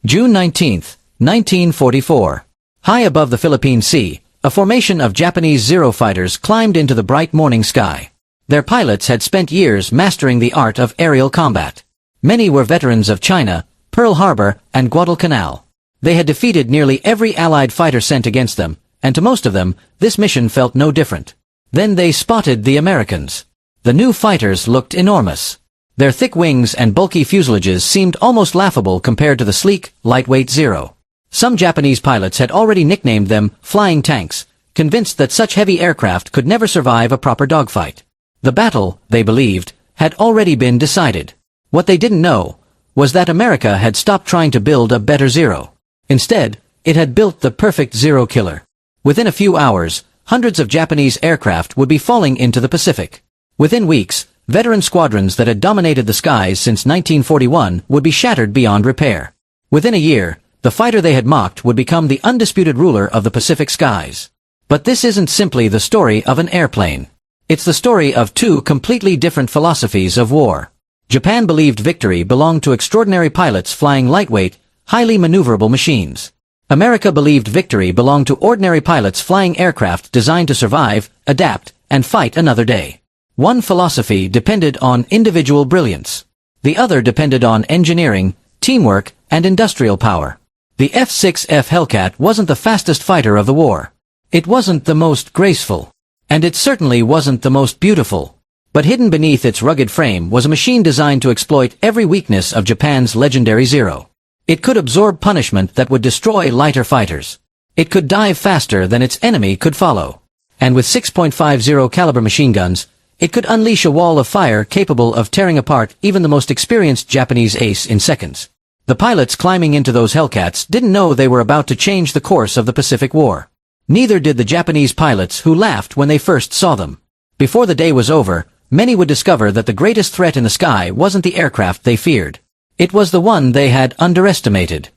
June 19, 1944. High above the Philippine Sea, a formation of Japanese Zero fighters climbed into the bright morning sky. Their pilots had spent years mastering the art of aerial combat. Many were veterans of China, Pearl Harbor, and Guadalcanal. They had defeated nearly every Allied fighter sent against them, and to most of them, this mission felt no different. Then they spotted the Americans. The new fighters looked enormous. Their thick wings and bulky fuselages seemed almost laughable compared to the sleek, lightweight Zero. Some Japanese pilots had already nicknamed them flying tanks, convinced that such heavy aircraft could never survive a proper dogfight. The battle, they believed, had already been decided. What they didn't know was that America had stopped trying to build a better Zero. Instead, it had built the perfect Zero killer. Within a few hours, hundreds of Japanese aircraft would be falling into the Pacific. Within weeks, veteran squadrons that had dominated the skies since 1941 would be shattered beyond repair. Within a year, the fighter they had mocked would become the undisputed ruler of the Pacific skies. But this isn't simply the story of an airplane. It's the story of two completely different philosophies of war. Japan believed victory belonged to extraordinary pilots flying lightweight, highly maneuverable machines. America believed victory belonged to ordinary pilots flying aircraft designed to survive, adapt, and fight another day. One philosophy depended on individual brilliance. The other depended on engineering, teamwork, and industrial power. The F6F Hellcat wasn't the fastest fighter of the war. It wasn't the most graceful. And it certainly wasn't the most beautiful. But hidden beneath its rugged frame was a machine designed to exploit every weakness of Japan's legendary Zero. It could absorb punishment that would destroy lighter fighters. It could dive faster than its enemy could follow. And with 6.50 caliber machine guns, it could unleash a wall of fire capable of tearing apart even the most experienced Japanese ace in seconds. The pilots climbing into those Hellcats didn't know they were about to change the course of the Pacific War. Neither did the Japanese pilots who laughed when they first saw them. Before the day was over, many would discover that the greatest threat in the sky wasn't the aircraft they feared. It was the one they had underestimated.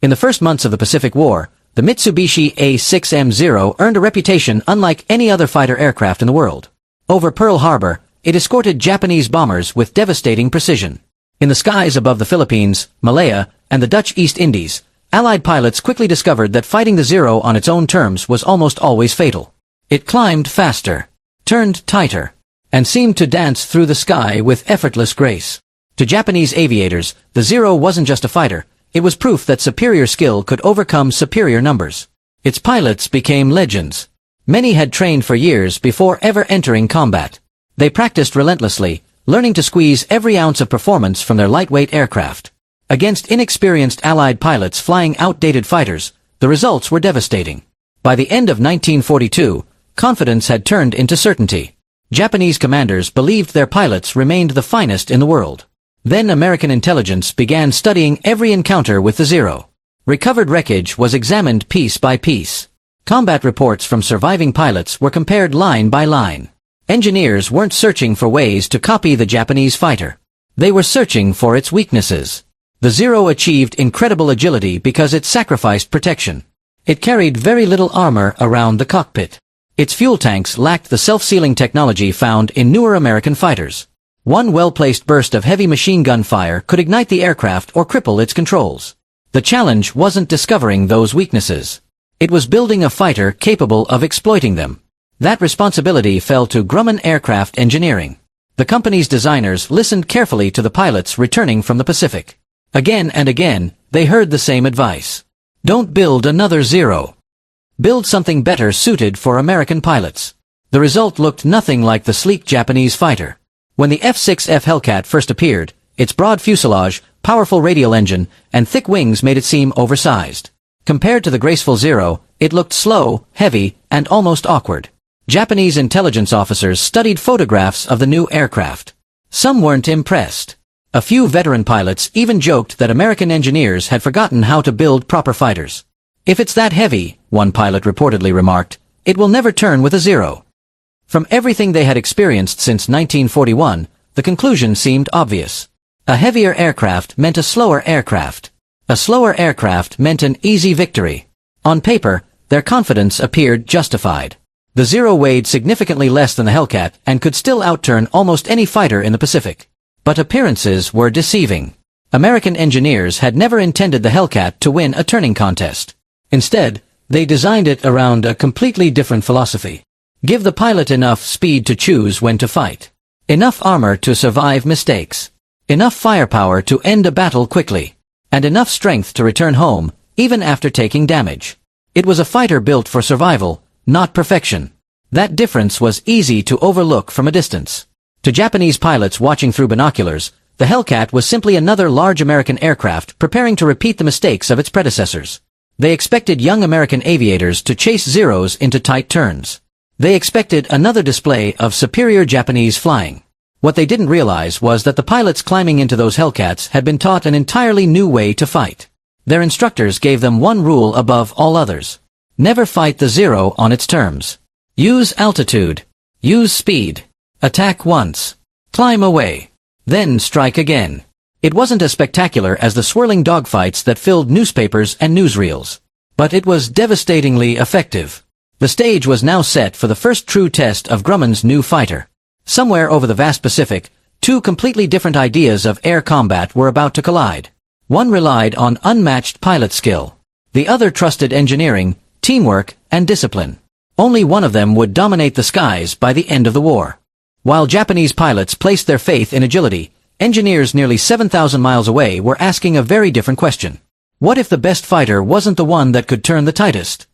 In the first months of the Pacific War, the Mitsubishi A6M Zero earned a reputation unlike any other fighter aircraft in the world. Over Pearl Harbor, it escorted Japanese bombers with devastating precision. In the skies above the Philippines, Malaya, and the Dutch East Indies, Allied pilots quickly discovered that fighting the Zero on its own terms was almost always fatal. It climbed faster, turned tighter, and seemed to dance through the sky with effortless grace. To Japanese aviators, the Zero wasn't just a fighter, it was proof that superior skill could overcome superior numbers. Its pilots became legends. Many had trained for years before ever entering combat. They practiced relentlessly, learning to squeeze every ounce of performance from their lightweight aircraft. Against inexperienced Allied pilots flying outdated fighters, the results were devastating. By the end of 1942, confidence had turned into certainty. Japanese commanders believed their pilots remained the finest in the world. Then American intelligence began studying every encounter with the Zero. Recovered wreckage was examined piece by piece. Combat reports from surviving pilots were compared line by line. Engineers weren't searching for ways to copy the Japanese fighter. They were searching for its weaknesses. The Zero achieved incredible agility because it sacrificed protection. It carried very little armor around the cockpit. Its fuel tanks lacked the self-sealing technology found in newer American fighters. One well-placed burst of heavy machine gun fire could ignite the aircraft or cripple its controls. The challenge wasn't discovering those weaknesses. It was building a fighter capable of exploiting them. That responsibility fell to Grumman Aircraft Engineering. The company's designers listened carefully to the pilots returning from the Pacific. Again and again, they heard the same advice. Don't build another Zero. Build something better suited for American pilots. The result looked nothing like the sleek Japanese fighter. When the F6F Hellcat first appeared, its broad fuselage, powerful radial engine, and thick wings made it seem oversized. Compared to the graceful Zero, it looked slow, heavy, and almost awkward. Japanese intelligence officers studied photographs of the new aircraft. Some weren't impressed. A few veteran pilots even joked that American engineers had forgotten how to build proper fighters. If it's that heavy, one pilot reportedly remarked, it will never turn with a Zero. From everything they had experienced since 1941, the conclusion seemed obvious. A heavier aircraft meant a slower aircraft. A slower aircraft meant an easy victory. On paper, their confidence appeared justified. The Zero weighed significantly less than the Hellcat and could still outturn almost any fighter in the Pacific. But appearances were deceiving. American engineers had never intended the Hellcat to win a turning contest. Instead, they designed it around a completely different philosophy. Give the pilot enough speed to choose when to fight. Enough armor to survive mistakes. Enough firepower to end a battle quickly. And enough strength to return home, even after taking damage. It was a fighter built for survival, not perfection. That difference was easy to overlook from a distance. To Japanese pilots watching through binoculars, the Hellcat was simply another large American aircraft preparing to repeat the mistakes of its predecessors. They expected young American aviators to chase Zeros into tight turns. They expected another display of superior Japanese flying. What they didn't realize was that the pilots climbing into those Hellcats had been taught an entirely new way to fight. Their instructors gave them one rule above all others. Never fight the Zero on its terms. Use altitude. Use speed. Attack once. Climb away. Then strike again. It wasn't as spectacular as the swirling dogfights that filled newspapers and newsreels. But it was devastatingly effective. The stage was now set for the first true test of Grumman's new fighter. Somewhere over the vast Pacific, two completely different ideas of air combat were about to collide. One relied on unmatched pilot skill. The other trusted engineering, teamwork, and discipline. Only one of them would dominate the skies by the end of the war. While Japanese pilots placed their faith in agility, engineers nearly 7,000 miles away were asking a very different question. What if the best fighter wasn't the one that could turn the tightest?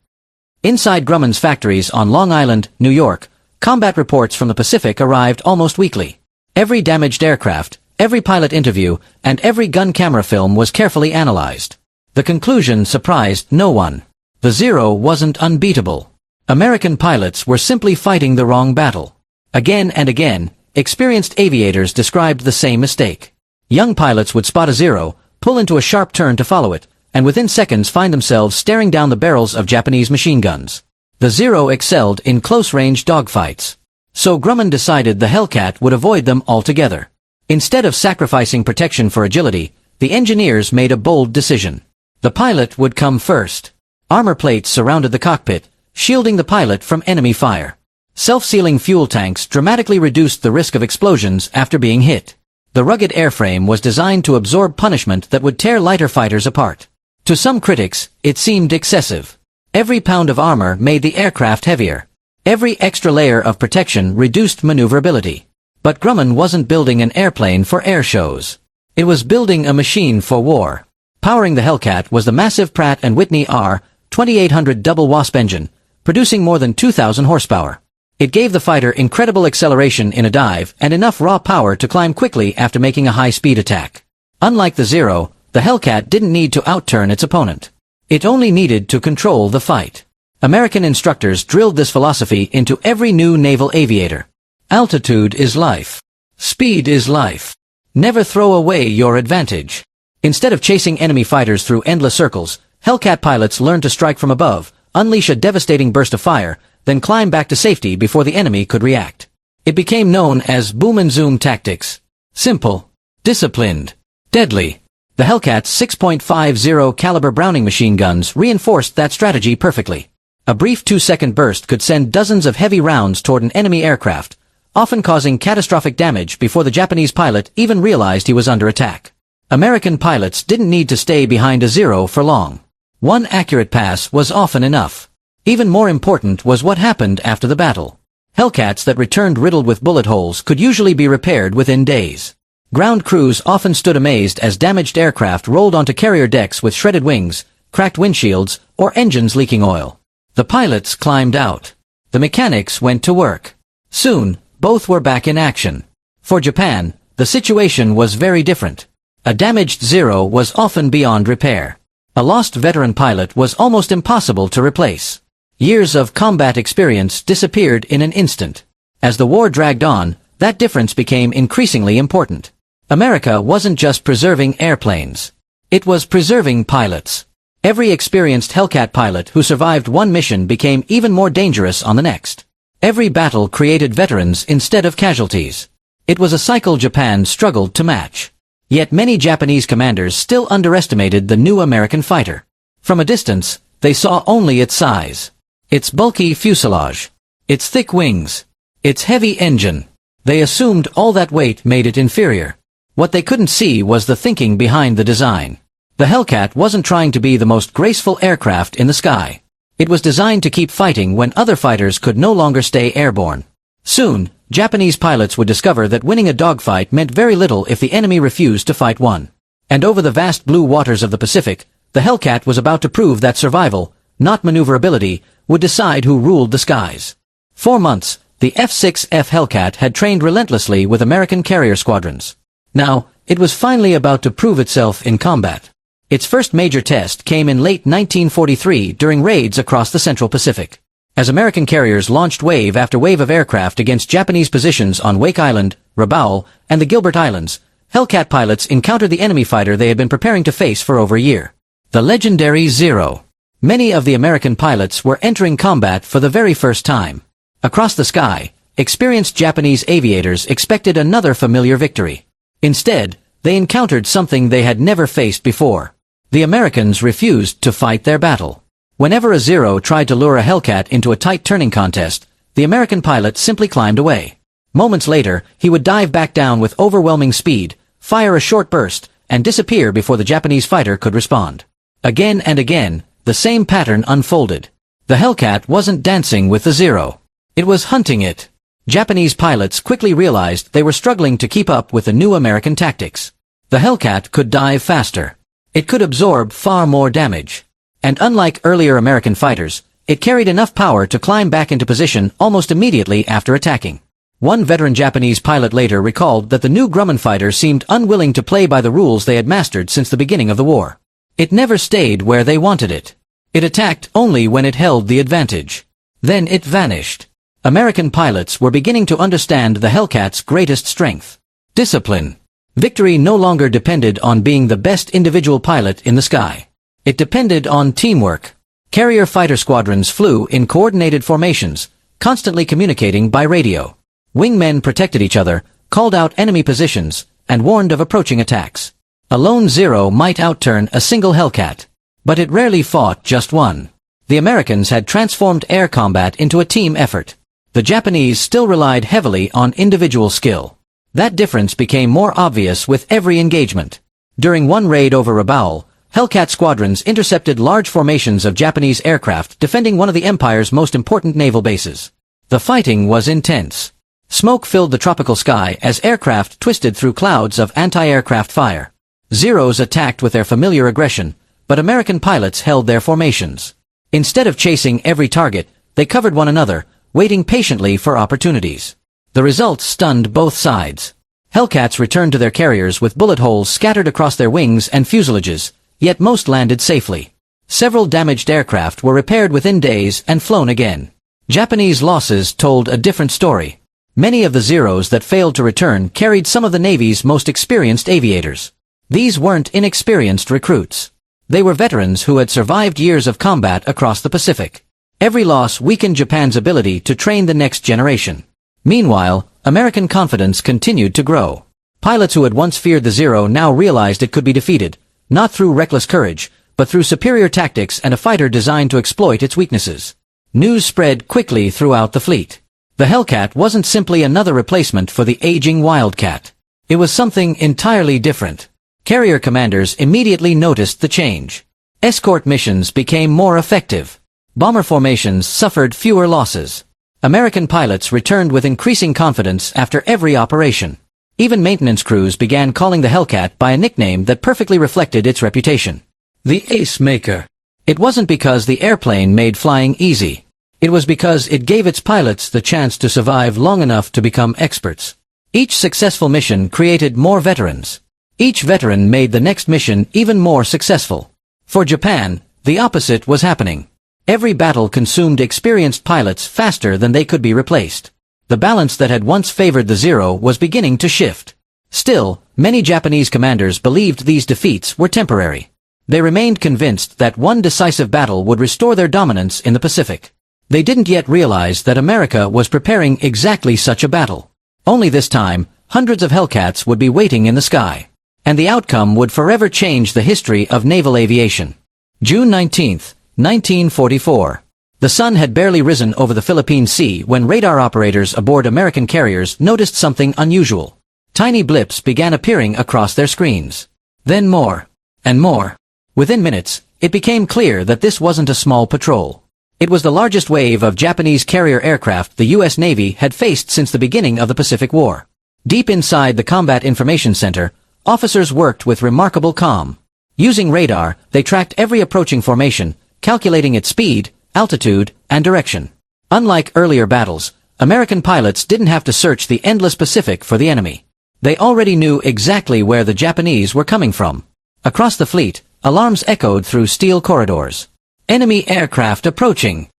Inside Grumman's factories on Long Island, New York, combat reports from the Pacific arrived almost weekly. Every damaged aircraft, every pilot interview, and every gun camera film was carefully analyzed. The conclusion surprised no one. The Zero wasn't unbeatable. American pilots were simply fighting the wrong battle. Again and again, experienced aviators described the same mistake. Young pilots would spot a Zero, pull into a sharp turn to follow it, and within seconds find themselves staring down the barrels of Japanese machine guns. The Zero excelled in close-range dogfights. So Grumman decided the Hellcat would avoid them altogether. Instead of sacrificing protection for agility, the engineers made a bold decision. The pilot would come first. Armor plates surrounded the cockpit, shielding the pilot from enemy fire. Self-sealing fuel tanks dramatically reduced the risk of explosions after being hit. The rugged airframe was designed to absorb punishment that would tear lighter fighters apart. To some critics, it seemed excessive. Every pound of armor made the aircraft heavier. Every extra layer of protection reduced maneuverability. But Grumman wasn't building an airplane for air shows. It was building a machine for war. Powering the Hellcat was the massive Pratt & Whitney R-2800 double Wasp engine, producing more than 2,000 horsepower. It gave the fighter incredible acceleration in a dive and enough raw power to climb quickly after making a high-speed attack. Unlike the Zero, the Hellcat didn't need to outturn its opponent. It only needed to control the fight. American instructors drilled this philosophy into every new naval aviator. Altitude is life. Speed is life. Never throw away your advantage. Instead of chasing enemy fighters through endless circles, Hellcat pilots learned to strike from above, unleash a devastating burst of fire, then climb back to safety before the enemy could react. It became known as boom and zoom tactics. Simple, disciplined, deadly. The Hellcat's 6.50 caliber Browning machine guns reinforced that strategy perfectly. A brief 2-second burst could send dozens of heavy rounds toward an enemy aircraft, often causing catastrophic damage before the Japanese pilot even realized he was under attack. American pilots didn't need to stay behind a Zero for long. One accurate pass was often enough. Even more important was what happened after the battle. Hellcats that returned riddled with bullet holes could usually be repaired within days. Ground crews often stood amazed as damaged aircraft rolled onto carrier decks with shredded wings, cracked windshields, or engines leaking oil. The pilots climbed out. The mechanics went to work. Soon, both were back in action. For Japan, the situation was very different. A damaged Zero was often beyond repair. A lost veteran pilot was almost impossible to replace. Years of combat experience disappeared in an instant. As the war dragged on, that difference became increasingly important. America wasn't just preserving airplanes. It was preserving pilots. Every experienced Hellcat pilot who survived one mission became even more dangerous on the next. Every battle created veterans instead of casualties. It was a cycle Japan struggled to match. Yet many Japanese commanders still underestimated the new American fighter. From a distance, they saw only its size. Its bulky fuselage. Its thick wings. Its heavy engine. They assumed all that weight made it inferior. What they couldn't see was the thinking behind the design. The Hellcat wasn't trying to be the most graceful aircraft in the sky. It was designed to keep fighting when other fighters could no longer stay airborne. Soon, Japanese pilots would discover that winning a dogfight meant very little if the enemy refused to fight one. And over the vast blue waters of the Pacific, the Hellcat was about to prove that survival, not maneuverability, would decide who ruled the skies. 4 months, the F6F Hellcat had trained relentlessly with American carrier squadrons. Now, it was finally about to prove itself in combat. Its first major test came in late 1943 during raids across the Central Pacific. As American carriers launched wave after wave of aircraft against Japanese positions on Wake Island, Rabaul, and the Gilbert Islands, Hellcat pilots encountered the enemy fighter they had been preparing to face for over a year. The legendary Zero. Many of the American pilots were entering combat for the very first time. Across the sky, experienced Japanese aviators expected another familiar victory. Instead, they encountered something they had never faced before. The Americans refused to fight their battle. Whenever a Zero tried to lure a Hellcat into a tight turning contest, the American pilot simply climbed away. Moments later, he would dive back down with overwhelming speed, fire a short burst, and disappear before the Japanese fighter could respond. Again and again, the same pattern unfolded. The Hellcat wasn't dancing with the Zero. It was hunting it. Japanese pilots quickly realized they were struggling to keep up with the new American tactics. The Hellcat could dive faster. It could absorb far more damage. And unlike earlier American fighters, it carried enough power to climb back into position almost immediately after attacking. One veteran Japanese pilot later recalled that the new Grumman fighter seemed unwilling to play by the rules they had mastered since the beginning of the war. It never stayed where they wanted it. It attacked only when it held the advantage. Then it vanished. American pilots were beginning to understand the Hellcat's greatest strength: discipline. Victory no longer depended on being the best individual pilot in the sky. It depended on teamwork. Carrier fighter squadrons flew in coordinated formations, constantly communicating by radio. Wingmen protected each other, called out enemy positions, and warned of approaching attacks. A lone Zero might outturn a single Hellcat, but it rarely fought just one. The Americans had transformed air combat into a team effort. The Japanese still relied heavily on individual skill. That difference became more obvious with every engagement. During one raid over Rabaul, Hellcat squadrons intercepted large formations of Japanese aircraft defending one of the Empire's most important naval bases. The fighting was intense. Smoke filled the tropical sky as aircraft twisted through clouds of anti-aircraft fire. Zeros attacked with their familiar aggression, but American pilots held their formations. Instead of chasing every target, they covered one another, waiting patiently for opportunities. The results stunned both sides. Hellcats returned to their carriers with bullet holes scattered across their wings and fuselages, yet most landed safely. Several damaged aircraft were repaired within days and flown again. Japanese losses told a different story. Many of the Zeros that failed to return carried some of the Navy's most experienced aviators. These weren't inexperienced recruits. They were veterans who had survived years of combat across the Pacific. Every loss weakened Japan's ability to train the next generation. Meanwhile, American confidence continued to grow. Pilots who had once feared the Zero now realized it could be defeated, not through reckless courage, but through superior tactics and a fighter designed to exploit its weaknesses. News spread quickly throughout the fleet. The Hellcat wasn't simply another replacement for the aging Wildcat. It was something entirely different. Carrier commanders immediately noticed the change. Escort missions became more effective. Bomber formations suffered fewer losses. American pilots returned with increasing confidence after every operation. Even maintenance crews began calling the Hellcat by a nickname that perfectly reflected its reputation: the Ace Maker. It wasn't because the airplane made flying easy. It was because it gave its pilots the chance to survive long enough to become experts. Each successful mission created more veterans. Each veteran made the next mission even more successful. For Japan, the opposite was happening. Every battle consumed experienced pilots faster than they could be replaced. The balance that had once favored the Zero was beginning to shift. Still, many Japanese commanders believed these defeats were temporary. They remained convinced that one decisive battle would restore their dominance in the Pacific. They didn't yet realize that America was preparing exactly such a battle. Only this time, hundreds of Hellcats would be waiting in the sky. And the outcome would forever change the history of naval aviation. June 19, 1944. The sun had barely risen over the Philippine Sea when radar operators aboard American carriers noticed something unusual. Tiny blips began appearing across their screens. Then more. And more. Within minutes, it became clear that this wasn't a small patrol. It was the largest wave of Japanese carrier aircraft the U.S. Navy had faced since the beginning of the Pacific War. Deep inside the Combat Information Center, officers worked with remarkable calm. Using radar, they tracked every approaching formation, calculating its speed, altitude, and direction. Unlike earlier battles, American pilots didn't have to search the endless Pacific for the enemy. They already knew exactly where the Japanese were coming from. Across the fleet, alarms echoed through steel corridors. Enemy aircraft approaching.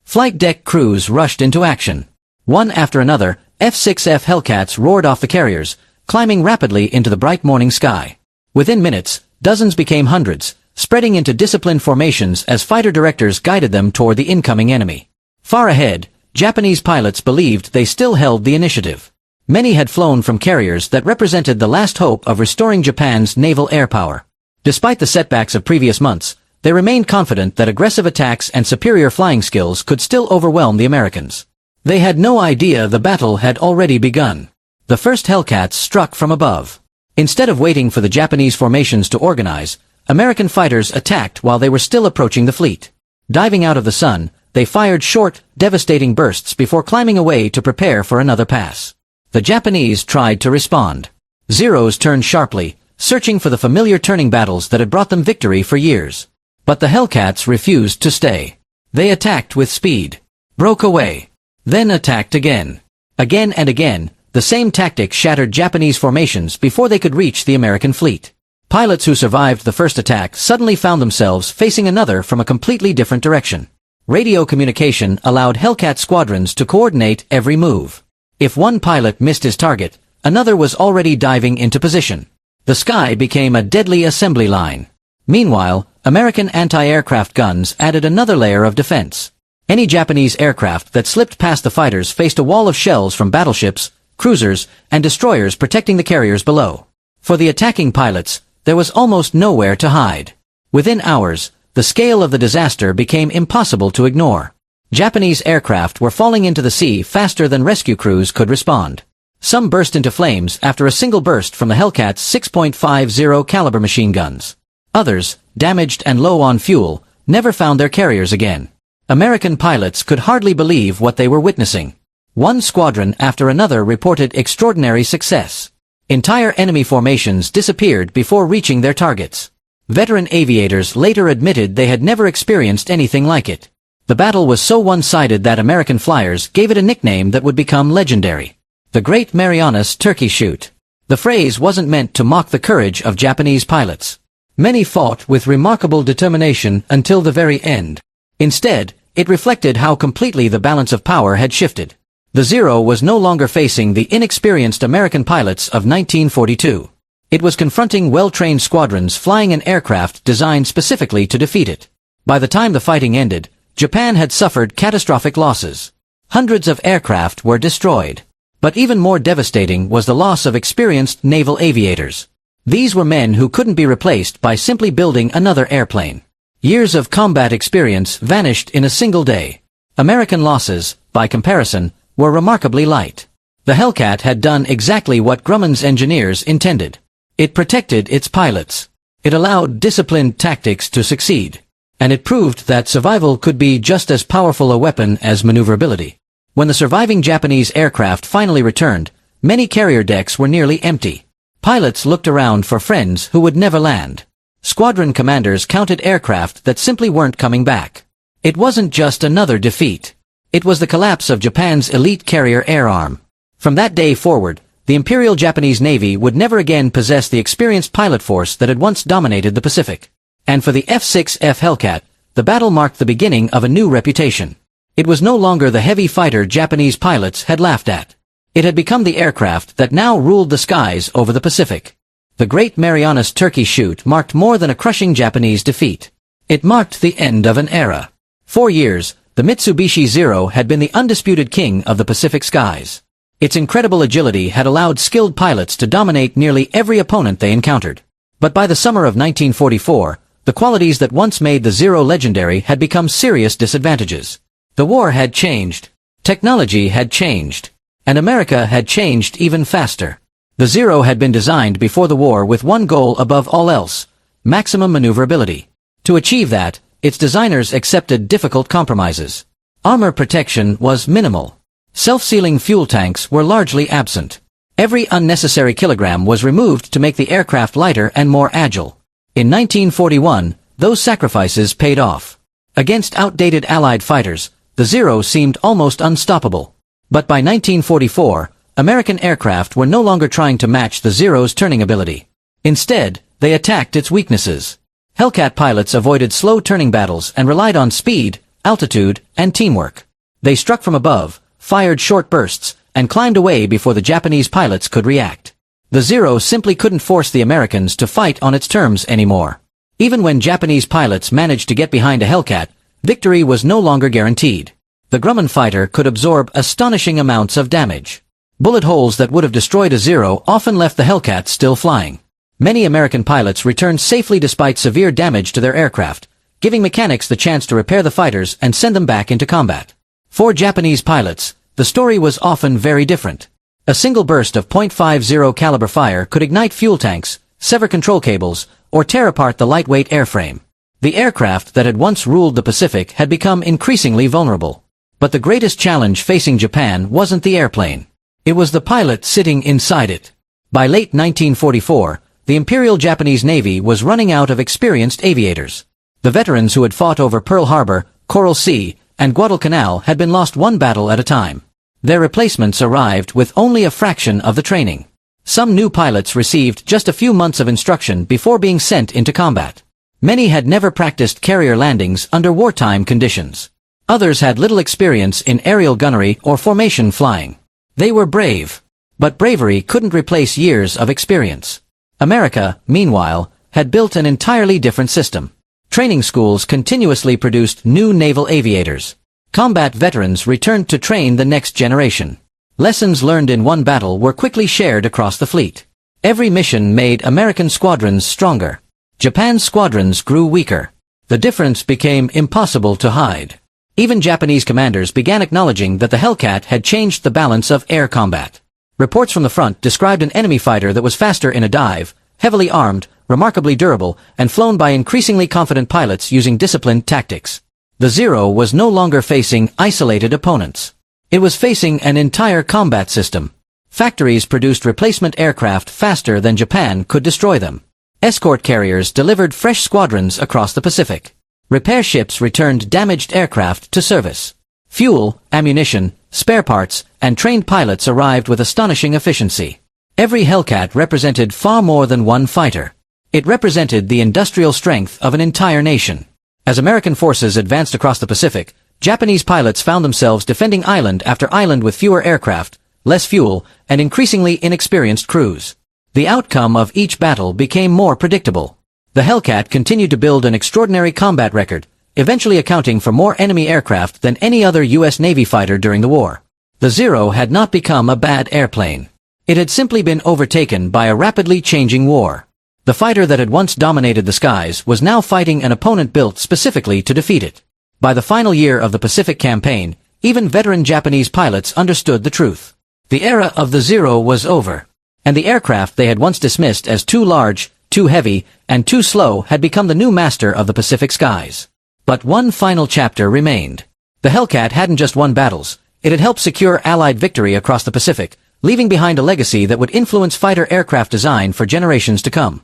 Flight deck crews rushed into action. One after another, F6F Hellcats roared off the carriers, climbing rapidly into the bright morning sky. Within minutes, dozens became hundreds, spreading into disciplined formations as fighter directors guided them toward the incoming enemy. Far ahead, Japanese pilots believed they still held the initiative. Many had flown from carriers that represented the last hope of restoring Japan's naval air power. Despite the setbacks of previous months, they remained confident that aggressive attacks and superior flying skills could still overwhelm the Americans. They had no idea the battle had already begun. The first Hellcats struck from above. Instead of waiting for the Japanese formations to organize, American fighters attacked while they were still approaching the fleet. Diving out of the sun, they fired short, devastating bursts before climbing away to prepare for another pass. The Japanese tried to respond. Zeros turned sharply, searching for the familiar turning battles that had brought them victory for years. But the Hellcats refused to stay. They attacked with speed, broke away, then attacked again. Again and again, the same tactic shattered Japanese formations before they could reach the American fleet. Pilots who survived the first attack suddenly found themselves facing another from a completely different direction. Radio communication allowed Hellcat squadrons to coordinate every move. If one pilot missed his target, another was already diving into position. The sky became a deadly assembly line. Meanwhile, American anti-aircraft guns added another layer of defense. Any Japanese aircraft that slipped past the fighters faced a wall of shells from battleships, cruisers, and destroyers protecting the carriers below. For the attacking pilots, there was almost nowhere to hide. Within hours, the scale of the disaster became impossible to ignore. Japanese aircraft were falling into the sea faster than rescue crews could respond. Some burst into flames after a single burst from the Hellcat's 6.50 caliber machine guns. Others, damaged and low on fuel, never found their carriers again. American pilots could hardly believe what they were witnessing. One squadron after another reported extraordinary success. Entire enemy formations disappeared before reaching their targets. Veteran aviators later admitted they had never experienced anything like it. The battle was so one-sided that American flyers gave it a nickname that would become legendary: the Great Marianas Turkey Shoot. The phrase wasn't meant to mock the courage of Japanese pilots. Many fought with remarkable determination until the very end. Instead, it reflected how completely the balance of power had shifted. The Zero was no longer facing the inexperienced American pilots of 1942. It was confronting well-trained squadrons flying an aircraft designed specifically to defeat it. By the time the fighting ended, Japan had suffered catastrophic losses. Hundreds of aircraft were destroyed. But even more devastating was the loss of experienced naval aviators. These were men who couldn't be replaced by simply building another airplane. Years of combat experience vanished in a single day. American losses, by comparison, were remarkably light. The Hellcat had done exactly what Grumman's engineers intended. It protected its pilots. It allowed disciplined tactics to succeed. And it proved that survival could be just as powerful a weapon as maneuverability. When the surviving Japanese aircraft finally returned, many carrier decks were nearly empty. Pilots looked around for friends who would never land. Squadron commanders counted aircraft that simply weren't coming back. It wasn't just another defeat. It was the collapse of Japan's elite carrier air arm. From that day forward, the Imperial Japanese Navy would never again possess the experienced pilot force that had once dominated the Pacific. And for the F6F Hellcat, the battle marked the beginning of a new reputation. It was no longer the heavy fighter Japanese pilots had laughed at. It had become the aircraft that now ruled the skies over the Pacific. The Great Marianas Turkey Shoot marked more than a crushing Japanese defeat. It marked the end of an era. For years, the Mitsubishi Zero had been the undisputed king of the Pacific skies. Its incredible agility had allowed skilled pilots to dominate nearly every opponent they encountered. But by the summer of 1944, the qualities that once made the Zero legendary had become serious disadvantages. The war had changed. Technology had changed. And America had changed even faster. The Zero had been designed before the war with one goal above all else: maximum maneuverability. To achieve that, its designers accepted difficult compromises. Armor protection was minimal. Self-sealing fuel tanks were largely absent. Every unnecessary kilogram was removed to make the aircraft lighter and more agile. In 1941, those sacrifices paid off. Against outdated Allied fighters, the Zero seemed almost unstoppable. But by 1944, American aircraft were no longer trying to match the Zero's turning ability. Instead, they attacked its weaknesses. Hellcat pilots avoided slow turning battles and relied on speed, altitude, and teamwork. They struck from above, fired short bursts, and climbed away before the Japanese pilots could react. The Zero simply couldn't force the Americans to fight on its terms anymore. Even when Japanese pilots managed to get behind a Hellcat, victory was no longer guaranteed. The Grumman fighter could absorb astonishing amounts of damage. Bullet holes that would have destroyed a Zero often left the Hellcat still flying. Many American pilots returned safely despite severe damage to their aircraft, giving mechanics the chance to repair the fighters and send them back into combat. For Japanese pilots, the story was often very different. A single burst of .50 caliber fire could ignite fuel tanks, sever control cables, or tear apart the lightweight airframe. The aircraft that had once ruled the Pacific had become increasingly vulnerable. But the greatest challenge facing Japan wasn't the airplane. It was the pilot sitting inside it. By late 1944, the Imperial Japanese Navy was running out of experienced aviators. The veterans who had fought over Pearl Harbor, Coral Sea, and Guadalcanal had been lost one battle at a time. Their replacements arrived with only a fraction of the training. Some new pilots received just a few months of instruction before being sent into combat. Many had never practiced carrier landings under wartime conditions. Others had little experience in aerial gunnery or formation flying. They were brave. But bravery couldn't replace years of experience. America, meanwhile, had built an entirely different system. Training schools continuously produced new naval aviators. Combat veterans returned to train the next generation. Lessons learned in one battle were quickly shared across the fleet. Every mission made American squadrons stronger. Japan's squadrons grew weaker. The difference became impossible to hide. Even Japanese commanders began acknowledging that the Hellcat had changed the balance of air combat. Reports from the front described an enemy fighter that was faster in a dive, heavily armed, remarkably durable, and flown by increasingly confident pilots using disciplined tactics. The Zero was no longer facing isolated opponents. It was facing an entire combat system. Factories produced replacement aircraft faster than Japan could destroy them. Escort carriers delivered fresh squadrons across the Pacific. Repair ships returned damaged aircraft to service. Fuel, ammunition, spare parts, and trained pilots arrived with astonishing efficiency. Every Hellcat represented far more than one fighter. It represented the industrial strength of an entire nation. As American forces advanced across the Pacific, Japanese pilots found themselves defending island after island with fewer aircraft, less fuel, and increasingly inexperienced crews. The outcome of each battle became more predictable. The Hellcat continued to build an extraordinary combat record, eventually accounting for more enemy aircraft than any other U.S. Navy fighter during the war. The Zero had not become a bad airplane. It had simply been overtaken by a rapidly changing war. The fighter that had once dominated the skies was now fighting an opponent built specifically to defeat it. By the final year of the Pacific Campaign, even veteran Japanese pilots understood the truth. The era of the Zero was over, and the aircraft they had once dismissed as too large, too heavy, and too slow had become the new master of the Pacific skies. But one final chapter remained. The Hellcat hadn't just won battles, it had helped secure Allied victory across the Pacific, leaving behind a legacy that would influence fighter aircraft design for generations to come.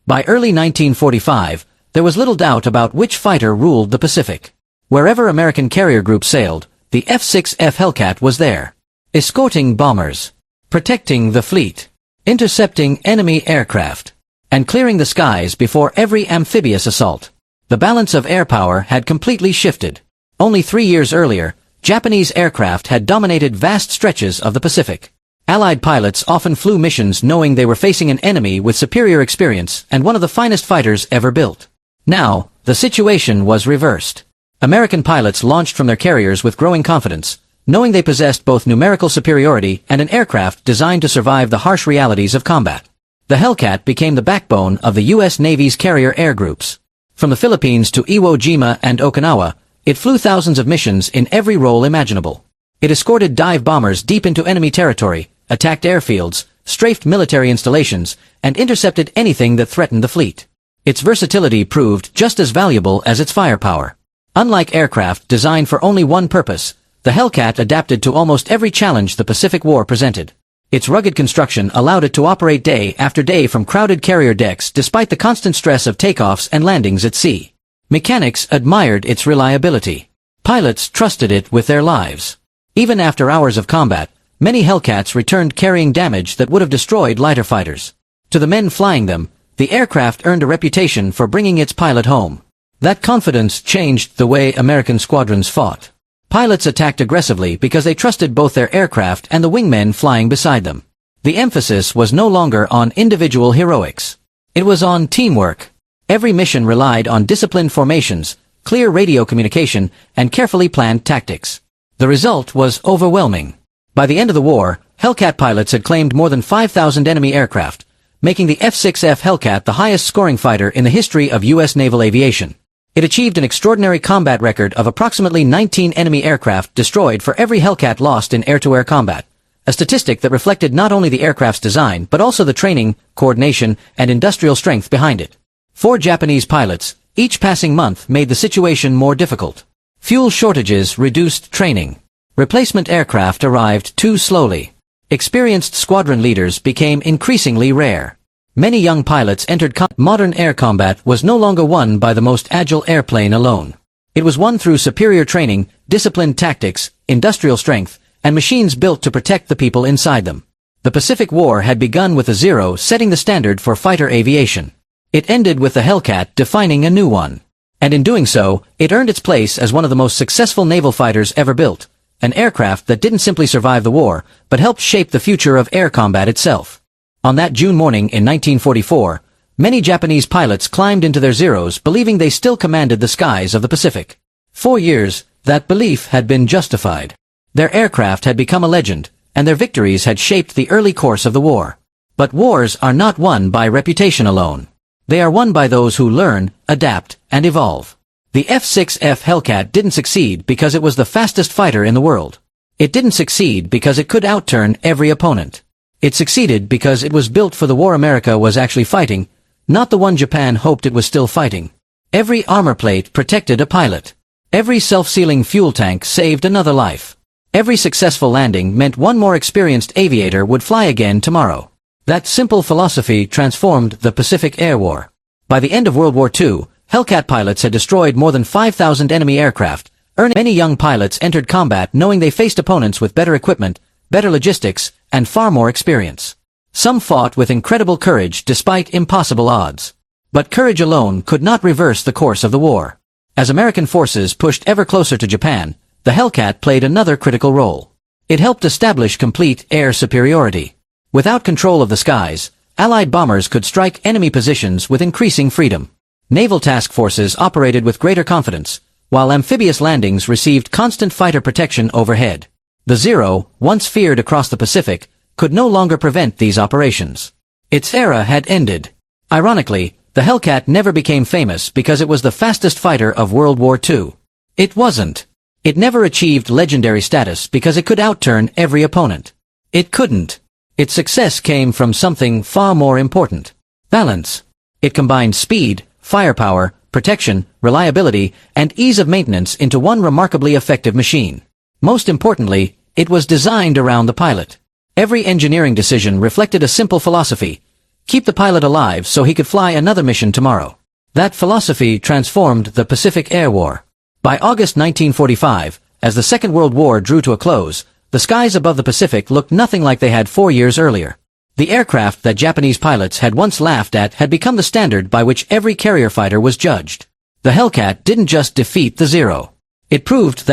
By early 1945, there was little doubt about which fighter ruled the Pacific. Wherever American carrier groups sailed, the F6F Hellcat was there. Escorting bombers, protecting the fleet, intercepting enemy aircraft, and clearing the skies before every amphibious assault. The balance of air power had completely shifted. Only 3 years earlier, Japanese aircraft had dominated vast stretches of the Pacific. Allied pilots often flew missions knowing they were facing an enemy with superior experience and one of the finest fighters ever built. Now, the situation was reversed. American pilots launched from their carriers with growing confidence, knowing they possessed both numerical superiority and an aircraft designed to survive the harsh realities of combat. The Hellcat became the backbone of the U.S. Navy's carrier air groups. From the Philippines to Iwo Jima and Okinawa, it flew thousands of missions in every role imaginable. It escorted dive bombers deep into enemy territory, attacked airfields, strafed military installations, and intercepted anything that threatened the fleet. Its versatility proved just as valuable as its firepower. Unlike aircraft designed for only one purpose, the Hellcat adapted to almost every challenge the Pacific War presented. Its rugged construction allowed it to operate day after day from crowded carrier decks despite the constant stress of takeoffs and landings at sea. Mechanics admired its reliability. Pilots trusted it with their lives. Even after hours of combat, many Hellcats returned carrying damage that would have destroyed lighter fighters. To the men flying them, the aircraft earned a reputation for bringing its pilot home. That confidence changed the way American squadrons fought. Pilots attacked aggressively because they trusted both their aircraft and the wingmen flying beside them. The emphasis was no longer on individual heroics. It was on teamwork. Every mission relied on disciplined formations, clear radio communication, and carefully planned tactics. The result was overwhelming. By the end of the war, Hellcat pilots had claimed more than 5,000 enemy aircraft, making the F6F Hellcat the highest-scoring fighter in the history of U.S. naval aviation. It achieved an extraordinary combat record of approximately 19 enemy aircraft destroyed for every Hellcat lost in air-to-air combat, a statistic that reflected not only the aircraft's design but also the training, coordination, and industrial strength behind it. 4 Japanese pilots, each passing month, made the situation more difficult. Fuel shortages reduced training. Replacement aircraft arrived too slowly. Experienced squadron leaders became increasingly rare. Many young pilots entered modern air combat was no longer won by the most agile airplane alone. It was won through superior training, disciplined tactics, industrial strength, and machines built to protect the people inside them. The Pacific War had begun with the Zero setting the standard for fighter aviation. It ended with the Hellcat defining a new one. And in doing so, it earned its place as one of the most successful naval fighters ever built, an aircraft that didn't simply survive the war, but helped shape the future of air combat itself. On that June morning in 1944, many Japanese pilots climbed into their Zeros believing they still commanded the skies of the Pacific. 4 years, that belief had been justified. Their aircraft had become a legend, and their victories had shaped the early course of the war. But wars are not won by reputation alone. They are won by those who learn, adapt, and evolve. The F6F Hellcat didn't succeed because it was the fastest fighter in the world. It didn't succeed because it could outturn every opponent. It succeeded because it was built for the war America was actually fighting, not the one Japan hoped it was still fighting. Every armor plate protected a pilot. Every self-sealing fuel tank saved another life. Every successful landing meant one more experienced aviator would fly again tomorrow. That simple philosophy transformed the Pacific Air War. By the end of World War II, Hellcat pilots had destroyed more than 5,000 enemy aircraft, earning many young pilots entered combat knowing they faced opponents with better equipment, better logistics, and far more experience. Some fought with incredible courage despite impossible odds. But courage alone could not reverse the course of the war. As American forces pushed ever closer to Japan, the Hellcat played another critical role. It helped establish complete air superiority. Without control of the skies, Allied bombers could strike enemy positions with increasing freedom. Naval task forces operated with greater confidence, while amphibious landings received constant fighter protection overhead. The Zero, once feared across the Pacific, could no longer prevent these operations. Its era had ended. Ironically, the Hellcat never became famous because it was the fastest fighter of World War II. It wasn't. It never achieved legendary status because it could outturn every opponent. It couldn't. Its success came from something far more important. Balance. It combined speed, firepower, protection, reliability, and ease of maintenance into one remarkably effective machine. Most importantly, it was designed around the pilot. Every engineering decision reflected a simple philosophy: keep the pilot alive so he could fly another mission tomorrow. That philosophy transformed the Pacific Air War. By August 1945, as the Second World War drew to a close, the skies above the Pacific looked nothing like they had 4 years earlier. The aircraft that Japanese pilots had once laughed at had become the standard by which every carrier fighter was judged. The Hellcat didn't just defeat the Zero. It proved that